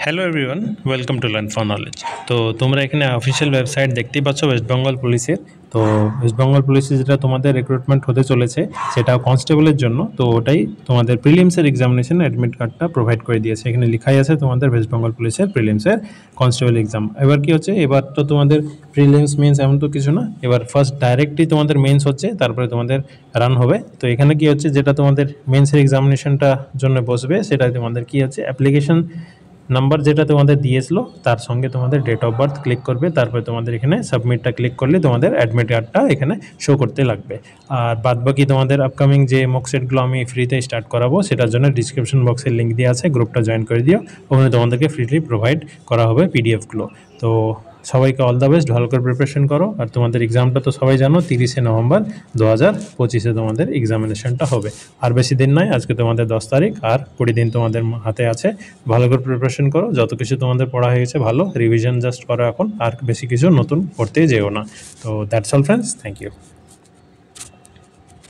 Hello everyone, welcome to learn for knowledge. তো তোমরা এখানে অফিসিয়াল ওয়েবসাইট দেখতেই পাচ্ছ ওয়েস্ট বেঙ্গল পুলিশের। তো ওয়েস্ট বেঙ্গল পুলিশে যেটা তোমাদের রিক্রুটমেন্ট হতে চলেছে সেটা কনস্টেবলের জন্য। তো ওটাই তোমাদের প্রিলিমসের এক্সামিনেশন অ্যাডমিট কার্ডটা প্রোভাইড করে দিয়েছে। এখানে লেখাই আছে তোমাদের ওয়েস্ট বেঙ্গল পুলিশের প্রিলিমসের কনস্টেবল এক্সাম। এবার কি হচ্ছে, এবার তো তোমাদের প্রিলিমস মেন্স এমন তো কিছু না, এবার ফার্স্ট ডাইরেক্টলি তোমাদের মেন্স হচ্ছে, তারপরে তোমাদের রান হবে। তো এখানে কি হচ্ছে, যেটা তোমাদের মেন্সের এক্সামিনেশনটা জন্য বসবে সেটা তোমাদের কি হচ্ছে, অ্যাপ্লিকেশন নাম্বার যেটা তোমাদের দিয়েছিল তার সঙ্গে তোমাদের ডেট অফ বার্থ ক্লিক করবে, তারপরে তোমাদের এখানে সাবমিটটা ক্লিক করলে তোমাদের অ্যাডমিট কার্ডটা এখানে শো করতে লাগবে। আর বাদবাকি তোমাদের আপকামিং যে মক সেটগুলো আমি ফ্রিতে স্টার্ট করাবো সেটার জন্য ডিসক্রিপশন বক্সের লিঙ্ক দেওয়া আছে, গ্রুপটা জয়েন করে দিও। ওখানে তোমাদেরকে ফ্রিলি প্রোভাইড করা হবে পিডিএফগুলো। তো সবাইকে অল দ্য বেস্ট, ভালো করে প্রিপারেশন করো। আর তোমাদের এক্সামটা তো সবাই জানো 30শে নভেম্বর 2025 তোমাদের এক্সামিনেশনটা হবে। আর বেশি দিন নয়, আজকে তোমাদের 10 তারিখ, আর 20 দিন তোমাদের হাতে আছে। ভালো করে প্রিপারেশন করো, যত কিছু তোমাদের পড়া হয়ে গেছে ভালো রিভিশন জাস্ট করো এখন, আর বেশি কিছু নতুন পড়তে যেও না। তো that's all friends, thank you.